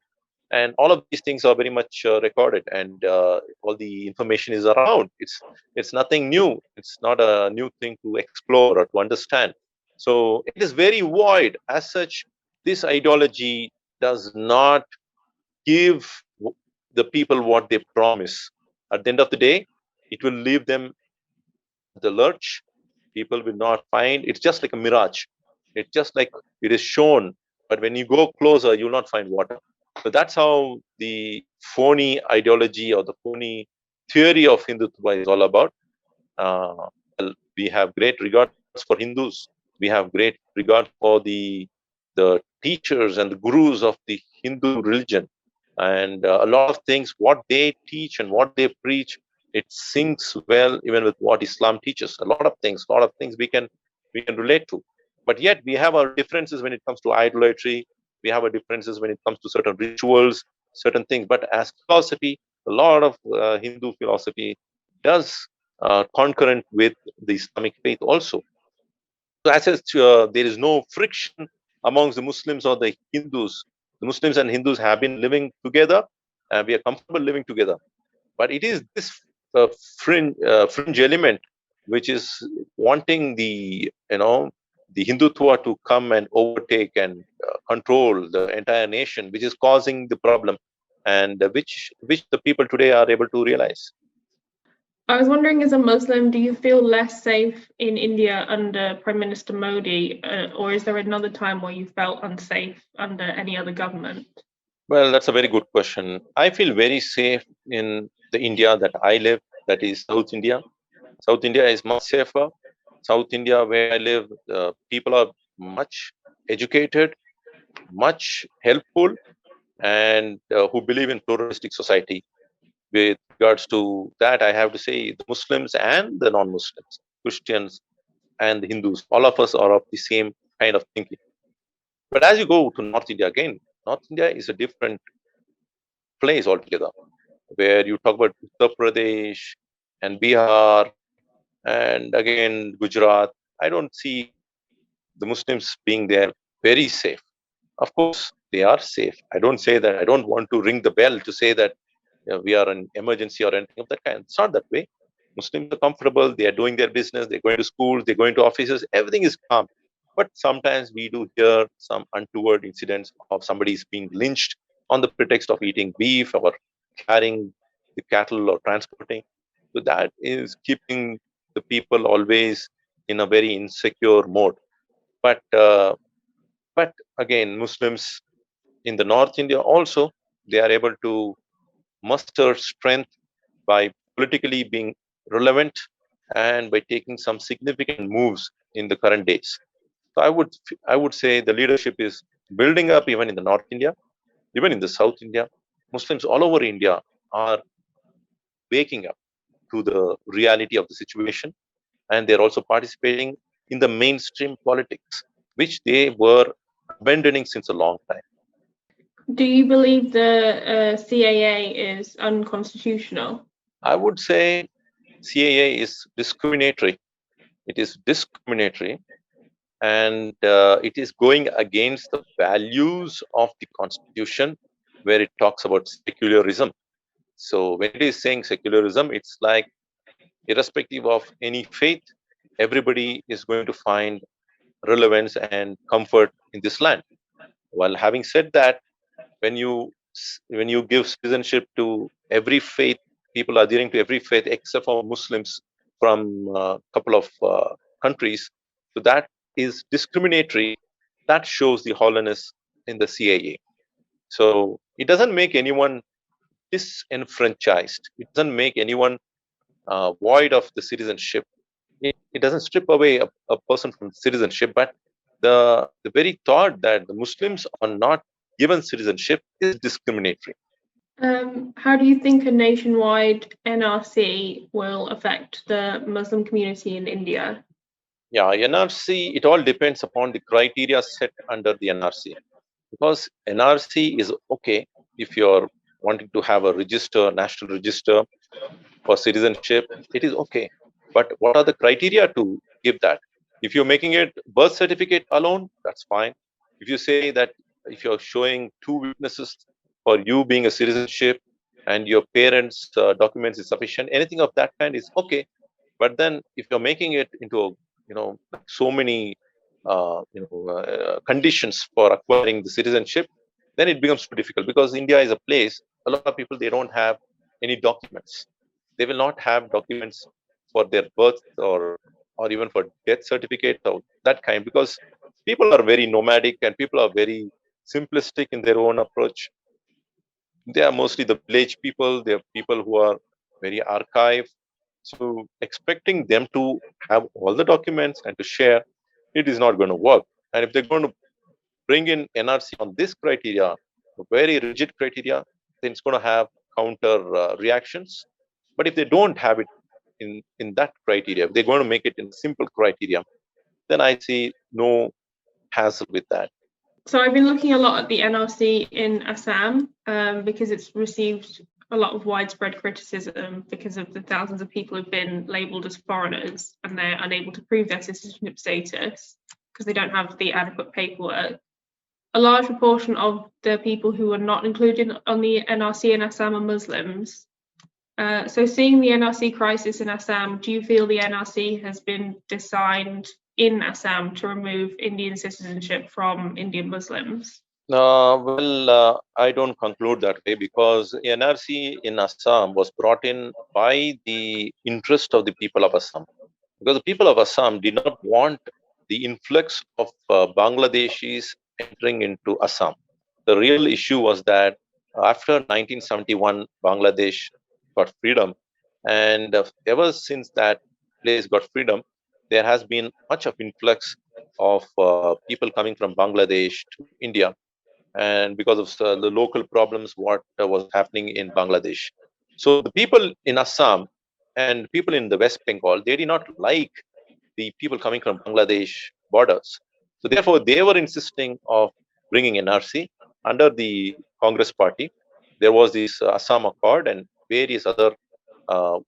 S2: And all of these things are very much recorded, and all the information is around. It's nothing new. It's not a new thing to explore or to understand. So it is very void. As such, this ideology does not give the people what they promise. At the end of the day, it will leave them the lurch. People will not find. It's just like a mirage. It's just like it is shown, but when you go closer, you'll not find water. So that's how the phony ideology or the phony theory of Hindutva is all about. Well, we have great regard for Hindus. We have great regard for the teachers and the gurus of the Hindu religion. And a lot of things, what they teach and what they preach, it syncs well even with what Islam teaches. A lot of things we can relate to. But yet we have our differences when it comes to idolatry. We have our differences when it comes to certain rituals, certain things. But as philosophy, a lot of Hindu philosophy does concurrent with the Islamic faith also. So as such, there is no friction amongst the Muslims or the Hindus. The Muslims and Hindus have been living together, and we are comfortable living together. But it is this fringe element which is wanting the Hindutva to come and overtake and control the entire nation, which is causing the problem, and which the people today are able to realize.
S1: I was wondering, as a Muslim, do you feel less safe in India under Prime Minister Modi, or is there another time where you felt unsafe under any other government?
S2: Well, that's a very good question. I feel very safe in the India that I live, that is South India. South India is much safer. South India, where I live, people are much educated, much helpful, and who believe in pluralistic society. With regards to that, I have to say the Muslims and the non-Muslims, Christians and the Hindus, all of us are of the same kind of thinking. But as you go to North India again, North India is a different place altogether, where you talk about Uttar Pradesh and Bihar and again Gujarat. I don't see the Muslims being there very safe. Of course, they are safe. I don't say that. I don't want to ring the bell to say that we are an emergency or anything of that kind. It's not that way. Muslims are comfortable. They are doing their business. They're going to schools. They're going to offices. Everything is calm. But sometimes we do hear some untoward incidents of somebody is being lynched on the pretext of eating beef or carrying the cattle or transporting. So that is keeping the people always in a very insecure mode. But but again, Muslims in the North India also, they are able to muster strength by politically being relevant and by taking some significant moves in the current days. So I would say the leadership is building up even in the North India, even in the South India. Muslims all over India are waking up to the reality of the situation, and they're also participating in the mainstream politics, which they were abandoning since a long time.
S1: Do you believe the CAA is unconstitutional?
S2: I would say CAA is discriminatory. It is discriminatory, and it is going against the values of the Constitution, where it talks about secularism. So when it is saying secularism, it's like irrespective of any faith, everybody is going to find relevance and comfort in this land. Well, having said that, when you give citizenship to every faith, people adhering to every faith except for Muslims from a couple of countries, so that is discriminatory. That shows the hollowness in the CAA. So it doesn't make anyone disenfranchised. It doesn't make anyone void of the citizenship. It doesn't strip away a person from citizenship, but the very thought that the Muslims are not given citizenship is discriminatory.
S1: How do you think a nationwide NRC will affect the Muslim community in India?
S2: Yeah, NRC, it all depends upon the criteria set under the NRC. Because NRC is okay if you're wanting to have a register, national register for citizenship, it is okay. But what are the criteria to give that? If you're making it birth certificate alone, that's fine. If you say that if you're showing two witnesses for you being a citizenship and your parents' documents is sufficient, anything of that kind is okay. But then if you're making it into so many conditions for acquiring the citizenship, then it becomes too difficult, because India is a place a lot of people, they don't have any documents. They will not have documents for their birth or even for death certificate or that kind, because people are very nomadic and people are very simplistic in their own approach. They are mostly the village people. They are people who are very archaic. So expecting them to have all the documents and to share, it is not going to work. And if they're going to bring in NRC on this criteria, a very rigid criteria, then it's going to have counter reactions. But if they don't have it in that criteria, if they're going to make it in simple criteria, then I see no hassle with that.
S1: So I've been looking a lot at the NRC in Assam because it's received a lot of widespread criticism because of the thousands of people who've been labelled as foreigners and they're unable to prove their citizenship status because they don't have the adequate paperwork. A large proportion of the people who are not included on the NRC in Assam are Muslims. So seeing the NRC crisis in Assam, do you feel the NRC has been designed in Assam to remove Indian citizenship from Indian Muslims?
S2: I don't conclude that way, because NRC in Assam was brought in by the interest of the people of Assam. Because the people of Assam did not want the influx of Bangladeshis entering into Assam. The real issue was that after 1971, Bangladesh got freedom, and ever since that place got freedom, there has been much of influx of people coming from Bangladesh to India, and because of the local problems, what was happening in Bangladesh. So the people in Assam and people in the West Bengal, they did not like the people coming from Bangladesh borders. So therefore, they were insisting of bringing NRC under the Congress party. There was this Assam Accord and various other, uh,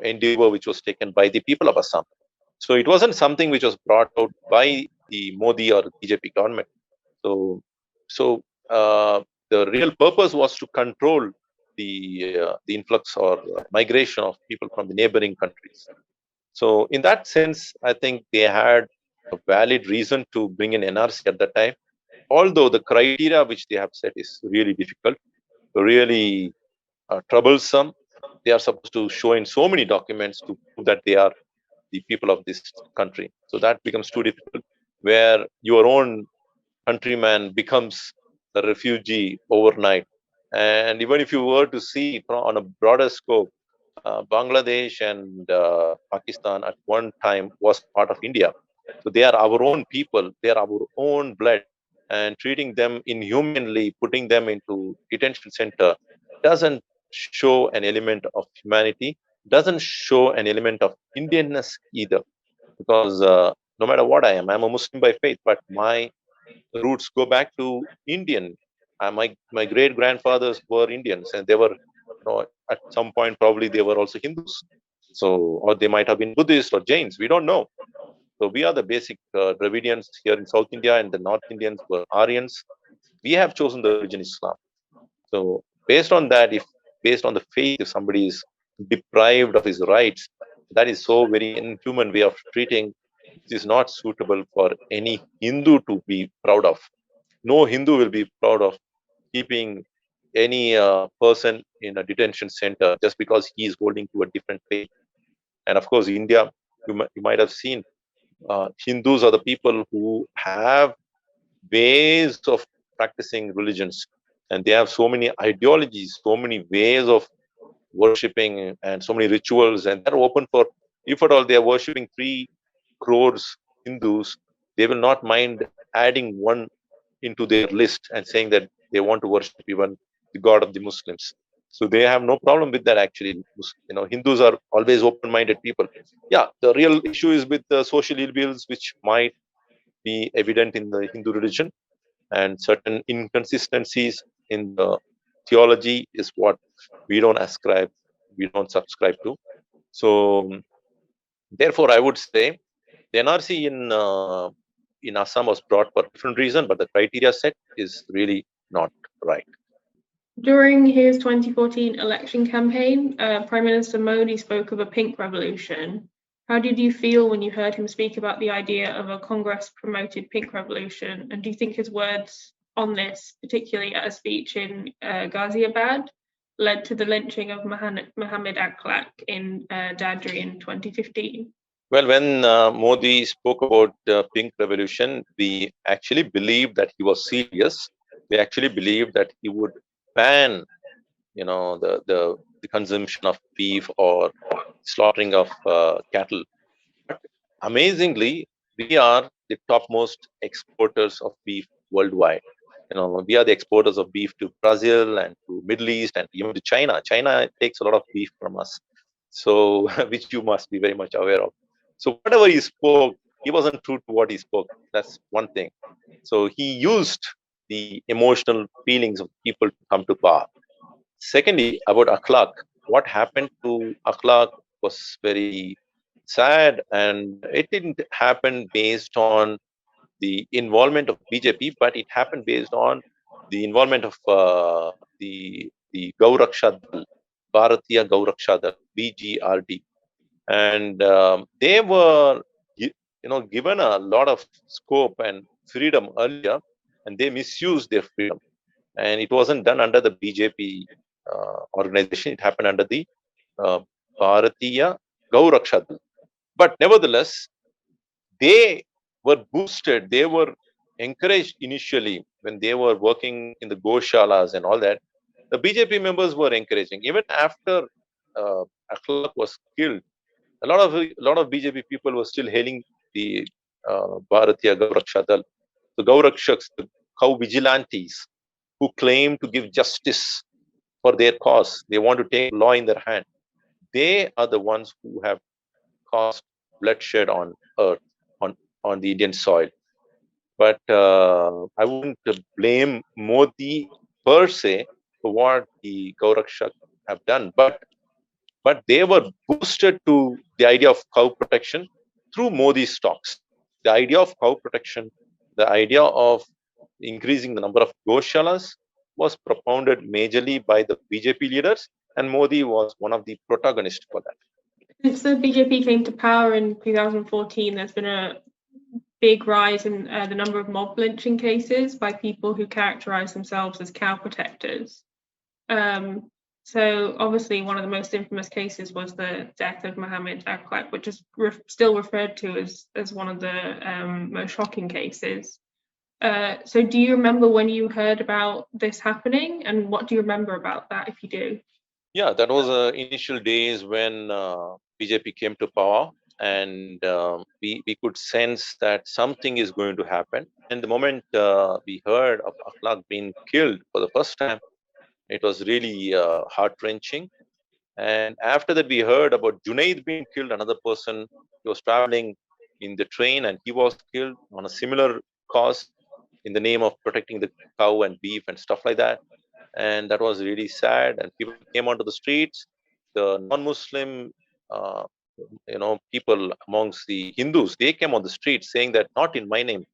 S2: endeavor which was taken by the people of Assam. So it wasn't something which was brought out by the Modi or BJP government. So, so the real purpose was to control the influx or migration of people from the neighboring countries. So in that sense, I think they had a valid reason to bring in NRC at that time. Although the criteria which they have set is really difficult, really troublesome. They are supposed to show in so many documents to prove that they are the people of this country. So that becomes too difficult, where your own countryman becomes a refugee overnight. And even if you were to see on a broader scope, Bangladesh and Pakistan at one time was part of India. So they are our own people, they are our own blood, and treating them inhumanly, putting them into detention center doesn't show an element of humanity, doesn't show an element of Indianness either. Because no matter what I'm a Muslim by faith, but my roots go back to Indian. My great grandfathers were Indians, and they were, at some point probably they were also Hindus. So, or they might have been Buddhists or Jains. We don't know. So we are the basic Dravidians here in South India, and the North Indians were Aryans. We have chosen the religion Islam. So based on that, if based on the faith, if somebody is deprived of his rights, that is so very inhuman way of treating. It is not suitable for any Hindu to be proud of. No Hindu will be proud of keeping any person in a detention center just because he is holding to a different faith. And of course, India, you might have seen, Hindus are the people who have ways of practicing religions, and they have so many ideologies, so many ways of worshipping, and so many rituals, and they're open for, if at all they are worshipping 3 crores Hindus, they will not mind adding one into their list and saying that they want to worship even the God of the Muslims. So they have no problem with that actually. Hindus are always open-minded people. Yeah, the real issue is with the social ill wills which might be evident in the Hindu religion, and certain inconsistencies in the theology is what we don't subscribe to. So therefore, I would say the NRC in Assam was brought for a different reason, but the criteria set is really not right.
S1: During his 2014 election campaign, Prime Minister Modi spoke of a pink revolution. How did you feel when you heard him speak about the idea of a Congress-promoted pink revolution? And do you think his words on this, particularly at a speech in Ghaziabad, led to the lynching of Mohammed in Dadri in 2015?
S2: Well, when Modi spoke about pink revolution, we actually believed that he was serious. We actually believed that he would ban, the consumption of beef or slaughtering of cattle. But amazingly, we are the topmost exporters of beef worldwide. We are the exporters of beef to Brazil and to Middle East and even to China. China takes a lot of beef from us, so which you must be very much aware of. So whatever he spoke, he wasn't true to what he spoke. That's one thing. So he used the emotional feelings of people to come to power. Secondly, about akhlaq, what happened to akhlaq was very sad, and it didn't happen based on the involvement of BJP, but it happened based on the involvement of the Gauraksha Dal, Bharatiya Gauraksha Dal, BGRD, and they were given a lot of scope and freedom earlier, and they misused their freedom, and it wasn't done under the BJP organization. It happened under the uh, Bharatiya Gauraksha Dal. But nevertheless, they were boosted, they were encouraged initially when they were working in the Goshalas and all that, the BJP members were encouraging. Even after Akhlaq was killed, a lot of BJP people were still hailing the Bharatiya Gauraksha Dal, the Gaurakshaks, the cow vigilantes who claim to give justice for their cause. They want to take law in their hand. They are the ones who have caused bloodshed on earth, on the Indian soil. But I wouldn't blame Modi per se for what the Gaurakshak have done. But they were boosted to the idea of cow protection through Modi's talks. The idea of cow protection, the idea of increasing the number of Goshalas was propounded majorly by the BJP leaders, and Modi was one of the protagonists for that.
S1: Since the BJP came to power in 2014, there's been a big rise in the number of mob lynching cases by people who characterize themselves as cow protectors. So obviously one of the most infamous cases was the death of Mohammed, which is still referred to as one of the most shocking cases. So do you remember when you heard about this happening, and what do you remember about that, if you do?
S2: Yeah, that was initial days when BJP came to power, and we could sense that something is going to happen. And the moment we heard of Akhlaq being killed for the first time, it was really heart-wrenching. And after that, we heard about Junaid being killed, another person. He was traveling in the train and he was killed on a similar cause in the name of protecting the cow and beef and stuff like that. And that was really sad. And people came onto the streets. The non-Muslim, uh, people amongst the Hindus, they came on the streets saying that not in my name.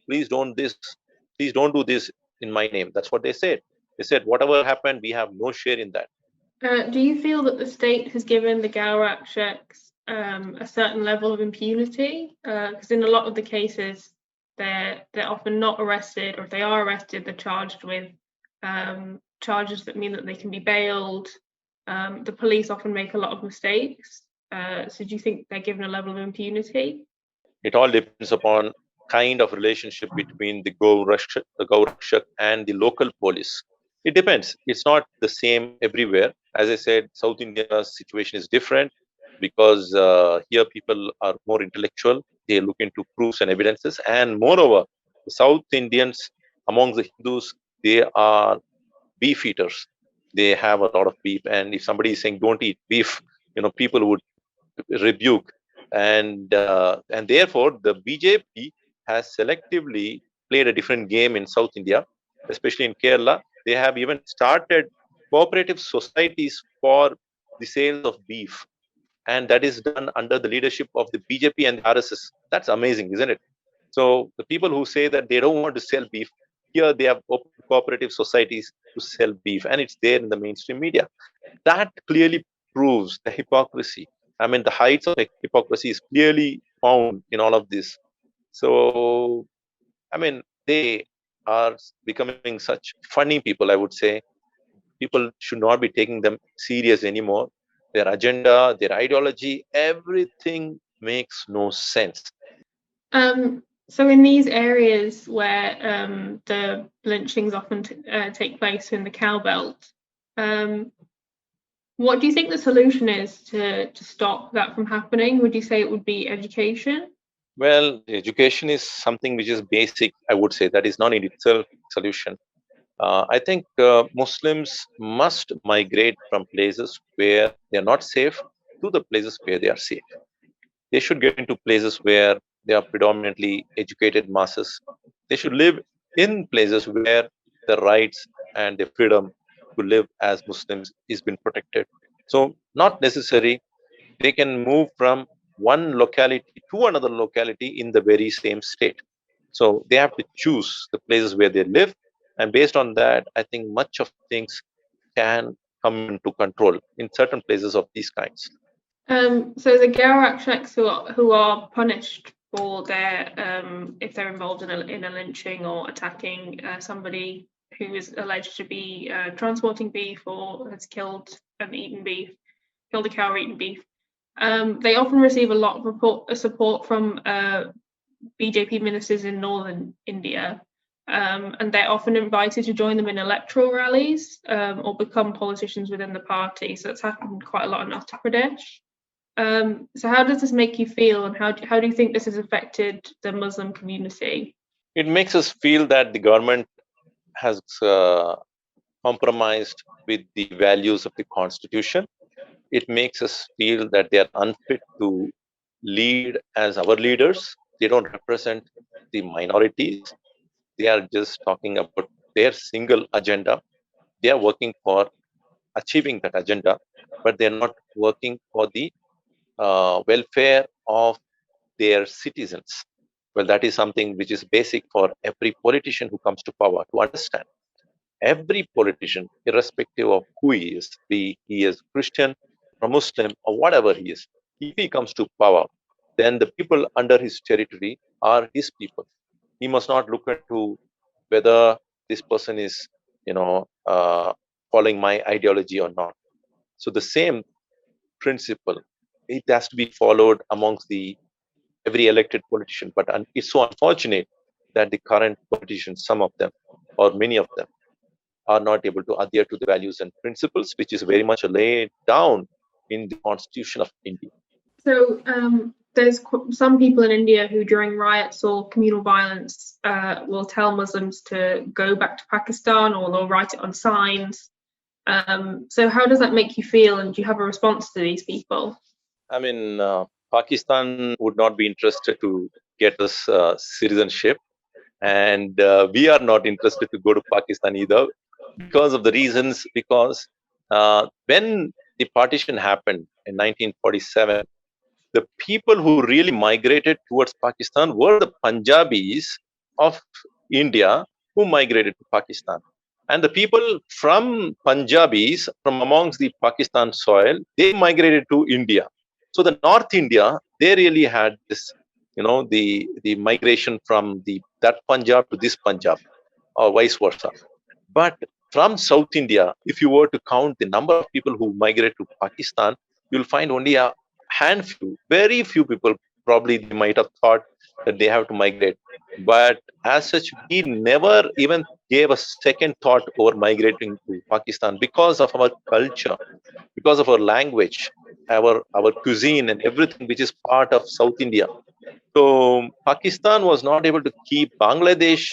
S2: Please don't do this in my name. That's what they said. They said whatever happened, we have no share in that.
S1: Do you feel that the state has given the Gaurakshaks a certain level of impunity? Because in a lot of the cases, they're often not arrested, or if they are arrested, they're charged with charges that mean that they can be bailed. The police often make a lot of mistakes. So do you think they're given a level of impunity?
S2: It all depends upon kind of relationship between the Gaurakshak and the local police. It depends. It's not the same everywhere. As I said, South India's situation is different because here people are more intellectual. They look into proofs and evidences. And moreover, the South Indians among the Hindus, they are beef eaters. They have a lot of beef. And if somebody is saying don't eat beef, people would rebuke. And therefore, the BJP has selectively played a different game in South India, especially in Kerala. They have even started cooperative societies for the sales of beef, and that is done under the leadership of the BJP and the RSS. That's amazing, isn't it? So the people who say that they don't want to sell beef, here they have cooperative societies to sell beef, and it's there in the mainstream media. That clearly proves the hypocrisy. I mean, the heights of hypocrisy is clearly found in all of this. So, I mean, they are becoming such funny people, I would say. People should not be taking them serious anymore. Their agenda, their ideology, everything makes no sense.
S1: So in these areas where the lynchings often take place in the cow belt, what do you think the solution is to stop that from happening? Would you say it would be education?
S2: Well, education is something which is basic, I would say. That is not in itself solution. I think Muslims must migrate from places where they are not safe to the places where they are safe. They should get into places where they are predominantly educated masses. They should live in places where the rights and the freedom to live as Muslims is been protected. So not necessary. They can move from one locality to another locality in the very same state. So they have to choose the places where they live. And based on that, I think much of things can come into control in certain places of these kinds.
S1: So the Gaurakshaks who are punished for if they're involved in a lynching or attacking somebody who is alleged to be transporting beef or has killed a cow or eaten beef, they often receive a lot of support from BJP ministers in northern India. and they're often invited to join them in electoral rallies or become politicians within the party. So that's happened quite a lot in Uttar Pradesh. So how does this make you feel, and how do you think this has affected the Muslim community?
S2: It makes us feel that the government has compromised with the values of the constitution. It makes us feel that they are unfit to lead as our leaders. They don't represent the minorities. They are just talking about their single agenda. They are working for achieving that agenda, but they're not working for the welfare of their citizens. Well, that is something which is basic for every politician who comes to power to understand. Every politician, irrespective of who he is, be he is Christian or Muslim or whatever he is, if he comes to power, then the people under his territory are his people. He must not look into whether this person is, following my ideology or not. So the same principle, it has to be followed amongst the every elected politician. But it's so unfortunate that the current politicians, some of them or many of them, are not able to adhere to the values and principles, which is very much laid down in the Constitution of India.
S1: So there's some people in India who, during riots or communal violence, will tell Muslims to go back to Pakistan, or they'll write it on signs. So how does that make you feel, and do you have a response to these people?
S2: I mean, Pakistan would not be interested to get us citizenship, and we are not interested to go to Pakistan either, because of the reasons. Because when the partition happened in 1947, the people who really migrated towards Pakistan were the Punjabis of India who migrated to Pakistan. And the people from Punjabis, from amongst the Pakistan soil, they migrated to India. So the North India, they really had this, the migration from that Punjab to this Punjab, or vice versa. But from South India, if you were to count the number of people who migrate to Pakistan, you'll find only a handful, very few people. Probably they might have thought that they have to migrate. But as such, we never even gave a second thought over migrating to Pakistan because of our culture, because of our language, our cuisine, and everything which is part of South India. So Pakistan was not able to keep Bangladesh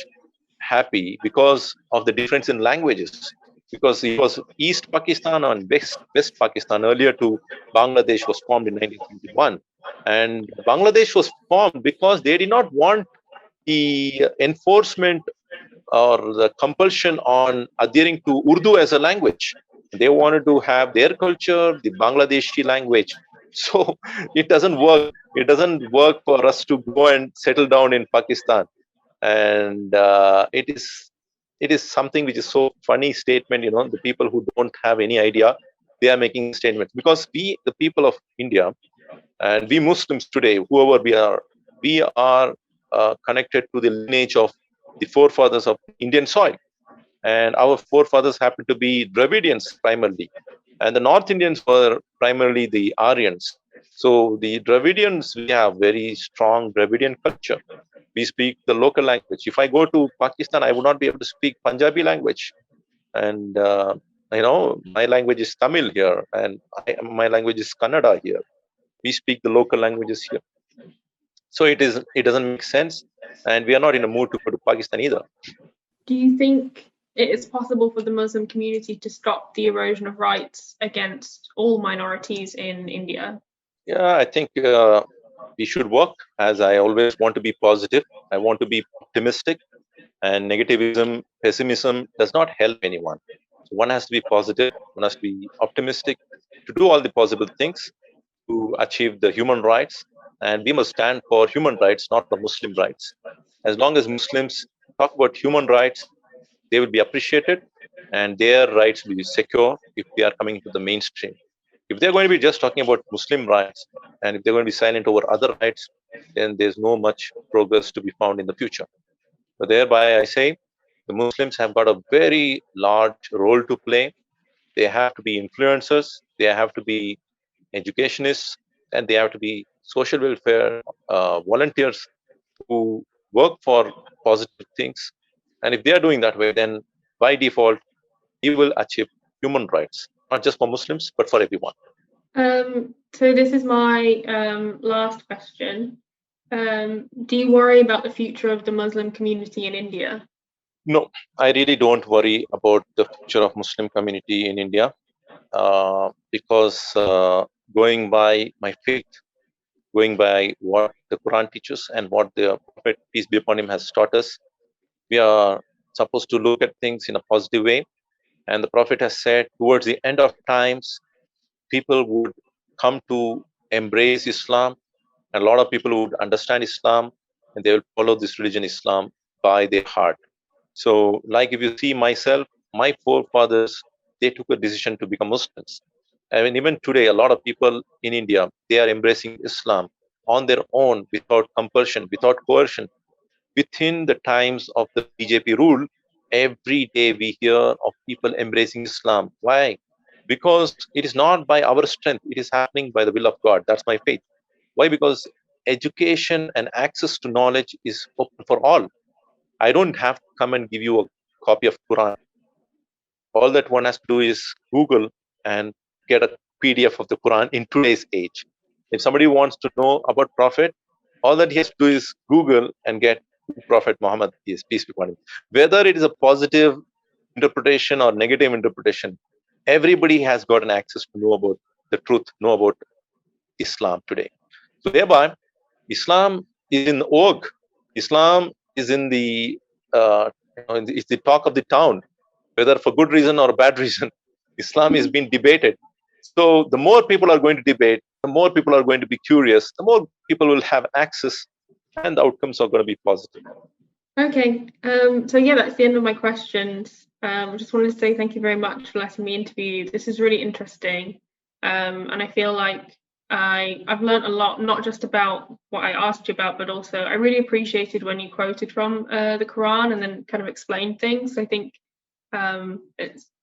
S2: happy because of the difference in languages. Because it was East Pakistan and West Pakistan. Earlier to Bangladesh was formed in 1971. And Bangladesh was formed because they did not want the enforcement or the compulsion on adhering to Urdu as a language. They wanted to have their culture, the Bangladeshi language. So it doesn't work. It doesn't work for us to go and settle down in Pakistan. And it is something which is so funny statement. The people who don't have any idea, they are making statements. Because we, the people of India, and we Muslims today, whoever we are connected to the lineage of the forefathers of Indian soil. And our forefathers happen to be Dravidians primarily. And the North Indians were primarily the Aryans. So the Dravidians, we have very strong Dravidian culture. We speak the local language. If I go to Pakistan, I would not be able to speak Punjabi language. And, my language is Tamil here, and my language is Kannada here. We speak the local languages here. So it doesn't make sense. And we are not in a mood to go to Pakistan either.
S1: Do you think it is possible for the Muslim community to stop the erosion of rights against all minorities in India?
S2: Yeah, I think we should work. As I always want to be positive, I want to be optimistic, and negativism, pessimism does not help anyone. So one has to be positive, one has to be optimistic to do all the possible things to achieve the human rights. And we must stand for human rights, not for Muslim rights. As long as Muslims talk about human rights, they will be appreciated, and their rights will be secure if they are coming into the mainstream. If they're going to be just talking about Muslim rights, and if they're going to be silent over other rights, then there's no much progress to be found in the future. So thereby, I say the Muslims have got a very large role to play. They have to be influencers, they have to be educationists, and they have to be social welfare volunteers who work for positive things. And if they are doing that way, then by default, he will achieve human rights, not just for Muslims, but for everyone.
S1: So this is my last question. Do you worry about the future of the Muslim community in India?
S2: No, I really don't worry about the future of Muslim community in India because going by my faith, going by what the Quran teaches and what the Prophet, peace be upon him, has taught us, we are supposed to look at things in a positive way. And the Prophet has said towards the end of times, people would come to embrace Islam, and a lot of people would understand Islam, and they will follow this religion, Islam, by their heart. So, like if you see myself, my forefathers, they took a decision to become Muslims. I mean, even today, a lot of people in India, they are embracing Islam on their own, without compulsion, without coercion. Within the times of the BJP rule, every day we hear of people embracing Islam. Why? Because it is not by our strength, it is happening by the will of God. That's my faith. Why? Because education and access to knowledge is open for all. I don't have to come and give you a copy of Quran. All that one has to do is Google and get a PDF of the Quran in today's age. If somebody wants to know about Prophet, all that he has to do is Google and get Prophet Mohammed, peace be upon him. Whether it is a positive interpretation or negative interpretation, everybody has got an access to know about the truth, know about Islam today. So thereby, Islam is in vogue. Islam is in the it's the talk of the town, whether for good reason or bad reason. Islam is being debated. So the more people are going to debate, the more people are going to be curious, the more people will have access, and the outcomes are going to be positive.
S1: Okay, so yeah, that's the end of my questions. I just wanted to say thank you very much for letting me interview you. This is really interesting, and I feel like I've learned a lot, not just about what I asked you about, but also I really appreciated when you quoted from the Quran and then kind of explained things. I think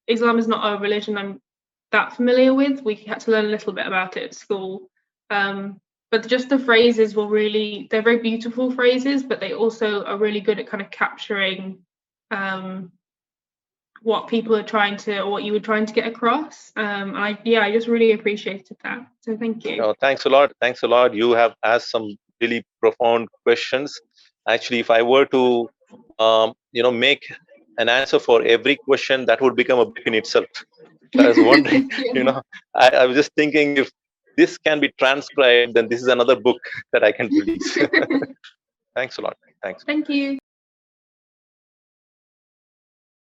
S1: Islam is not a religion I'm that familiar with. We had to learn a little bit about it at school. But just the phrases were really, they're very beautiful phrases, but they also are really good at kind of capturing what people are trying to, or what you were trying to get across. I just really appreciated that. So thank you.
S2: Thanks a lot. Thanks a lot. You have asked some really profound questions. Actually, if I were to, make an answer for every question, that would become a book in itself. I was wondering, I was just thinking, if this can be transcribed, then this is another book that I can release. Thanks a lot. Thanks.
S1: Thank you.